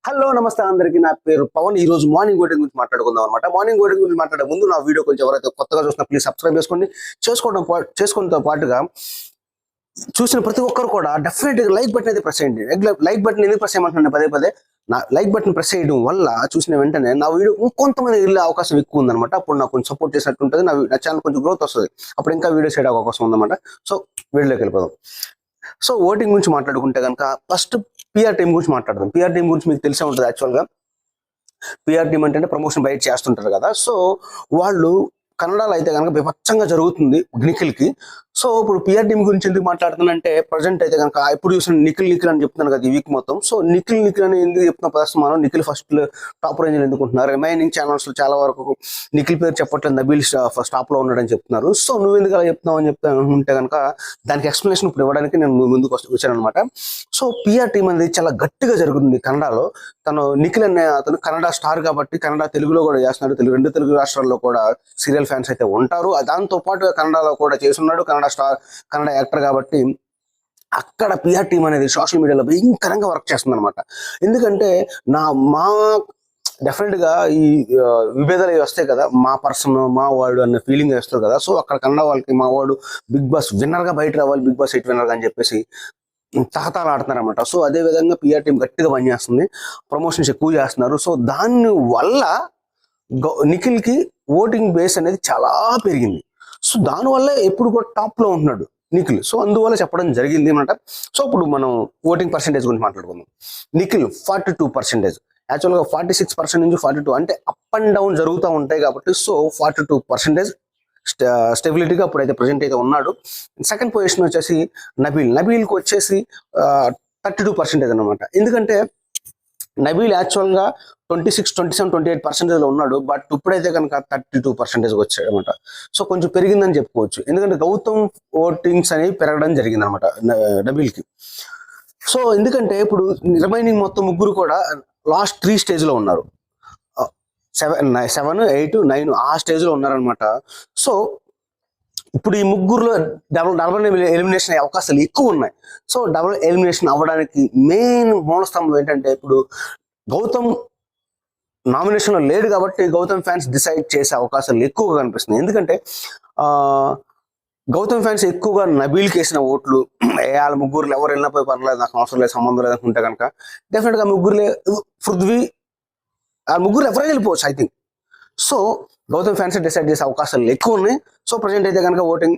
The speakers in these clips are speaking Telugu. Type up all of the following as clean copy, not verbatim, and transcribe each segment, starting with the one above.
హలో నమస్తే అందరికి. నా పేరు పవన్. ఈ రోజు మార్నింగ్ ఓటింగ్ గురించి మాట్లాడుకుందాం అనమాట. మార్నింగ్ ఓటింగ్ గురించి మాట్లాడే ముందు నా వీడియో కొంచెం ఎవరైతే కొత్తగా చూసినా ప్లీజ్ సబ్స్క్రైబ్ చేసుకోండి. చేసుకోవడంతో పాటుగా చూసిన ప్రతి ఒక్కరు కూడా డెఫినెట్ గా లైక్ బటన్ అయితే ప్రెస్ చేయండి. లైక్ బటన్ ఎందుకు ప్రెస్ చేయమంటున్నాను పదే పదే, నా లైక్ బటన్ ప్రెస్ చేయడం వల్ల చూసిన వెంటనే నా వీడియో ఇంకొంతమంది వెళ్ళే అవకాశం ఎక్కువ ఉందన్నమాట. అప్పుడు నాకు కొంచెం సపోర్ట్ చేసినట్టు ఉంటుంది, నా ఛానల్ కొంచెం గ్రోత్ వస్తుంది, అప్పుడు ఇంకా వీడియోస్ చేయడం అవకాశం ఉందన్నమాట. సో వీడియోలోకి వెళ్ళిపోదాం. సో ఓటింగ్ గురించి మాట్లాడుకుంటే కనుక ఫస్ట్ పిఆర్ టీం గురించి మాట్లాడదాం. పిఆర్ టీం గురించి మీకు తెలిసే ఉంటుంది. యాక్చువల్గా పిఆర్ టీం అంటే ప్రమోషన్ బయట చేస్తుంటారు కదా. సో వాళ్ళు కన్నడలో అయితే కనుక విపచ్చంగా జరుగుతుంది నిఖిల్కి. సో ఇప్పుడు పిఆర్ టీం గురించి ఎందుకు మాట్లాడుతున్నానంటే ప్రజెంట్ అయితే కనుక ఇప్పుడు చూసిన నిఖిల్ అని చెప్తున్నాను కదా ఈ వీక్ మొత్తం. సో నిఖిల్ అని ఎందుకు చెప్తున్న ప్రస్తుతం నిఖిల్ ఫస్ట్ టాప్ రేంజ్ ఎందుకుంటున్నారు. రిమైనింగ్ ఛానల్స్ లో చాలా వరకు నిఖిల్ పేరు చెప్పట్లేదు, నబీల్ టాప్ లో ఉన్నాడని చెప్తున్నారు. సో నువ్వు ఎందుకు అలా చెప్తున్నావు అని ఉంటే కనుక దానికి ఎక్స్ప్లెనేషన్ ఇప్పుడు ఇవ్వడానికి నేను ముందుకు వచ్చాను అనమాట. సో పిఆర్ టీం అనేది చాలా గట్టిగా జరుగుతుంది కన్నడలో. నిఖిల్ అనే అతను కన్నడ స్టార్ కాబట్టి కన్నడ తెలుగులో కూడా చేస్తున్నాడు. రెండు తెలుగు రాష్ట్రాల్లో కూడా సీరియల్ ఫ్యాన్స్ అయితే ఉంటారు. దాంతో పాటు కన్నడలో కూడా చేస్తున్నాడు. కన్నడ యాక్టర్ కాబట్టి అక్కడ పిఆర్ టీం అనేది సోషల్ మీడియాలో భయంకరంగా వర్క్ చేస్తుంది అనమాట. ఎందుకంటే మా డెఫినెట్ గా ఈ విభేదాలు వస్తాయి కదా, మా పర్సన్ మా వాడు అనే ఫీలింగ్ వస్తుంది కదా. సో అక్కడ కన్నడ వాళ్ళకి మా వాడు బిగ్ బాస్ విన్నర్ గా బయట రావాలి, బిగ్ బాస్ 8 విన్నర్ గా అని చెప్పేసి తహతాలు ఆడుతున్నారు అనమాట. సో అదే విధంగా పిఆర్ టీం గట్టిగా పనిచేస్తుంది, ప్రమోషన్స్ ఎక్కువ చేస్తున్నారు. సో దాని వల్ల నిఖిల్ కి ఓటింగ్ బేస్ అనేది చాలా పెరిగింది. సో దానివల్ల ఎప్పుడు కూడా టాప్ లో ఉంటున్నాడు నిఖిల్. సో అందువల్ల చెప్పడం జరిగింది అనమాట. సో ఇప్పుడు మనం ఓటింగ్ పర్సెంటేజ్ గురించి మాట్లాడుకుందాం. నిఖిల్ 42%, యాక్చువల్గా 46% నుంచి 42, అంటే అప్ అండ్ డౌన్ జరుగుతూ ఉంటాయి కాబట్టి. సో 42% స్టెబిలిటీగా అప్పుడైతే ప్రజెంట్ అయితే ఉన్నాడు. సెకండ్ పొజిషన్ వచ్చేసి నబీల్కి వచ్చేసి 32% అనమాట. ఎందుకంటే నబీల్ యాక్చువల్గా 26, 27, 28% ఉన్నాడు. బట్ ఇప్పుడైతే కనుక 32% వచ్చాడు అనమాట. సో కొంచెం పెరిగిందని చెప్పుకోవచ్చు. ఎందుకంటే గౌతమ్ ఓటింగ్స్ అనేవి పెరగడం జరిగింది అనమాట నబీల్కి. సో ఎందుకంటే ఇప్పుడు రిమైనింగ్ మొత్తం ముగ్గురు కూడా లాస్ట్ 3 స్టేజ్లో ఉన్నారు. 7, 8, 9 ఆ స్టేజ్లో ఉన్నారనమాట. సో ఇప్పుడు ఈ ముగ్గురులో డబుల్ ఎలిమినేషన్ అయ్యే అవకాశాలు ఎక్కువ ఉన్నాయి. సో డబుల్ ఎలిమినేషన్ అవ్వడానికి మెయిన్ మూలస్తంభం ఏంటంటే ఇప్పుడు గౌతమ్ నామినేషన్ లో లేడు కాబట్టి గౌతమ్ ఫ్యాన్స్ డిసైడ్ చేసే అవకాశాలు ఎక్కువగా కనిపిస్తున్నాయి. ఎందుకంటే గౌతమ్ ఫ్యాన్స్ ఎక్కువగా నబీల్కి వేసిన ఓట్లు వాళ్ళ ముగ్గురు ఎవరు వెళ్ళినా పోయి పర్లేదు, నాకు అవసరం లేదు, సంబంధం లేదు అనుకుంటే కనుక డెఫినెట్ గా ముగ్గురులే పృథ్వీ ఆ ముగ్గురు ఎవరైనా వెళ్ళిపోవచ్చు I think. So Gautam fans decide చేసే అవకాశాలు ఎక్కువ ఉన్నాయి. సో ప్రజెంట్ అయితే కనుక ఓటింగ్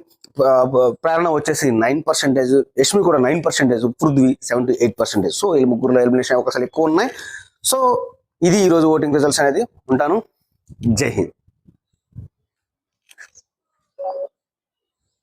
ప్రేరణ వచ్చేసి 9%, యష్మి కూడా 9%, పృథ్వీ 78%. సో ఈ ముగ్గురులో ఎలిమినేషన్ అవకాశాలు ఎక్కువ ఉన్నాయి. సో ఇది ఈరోజు ఓటింగ్ రిజల్ట్స్ అనేది. ఉంటాను. జై హింద్.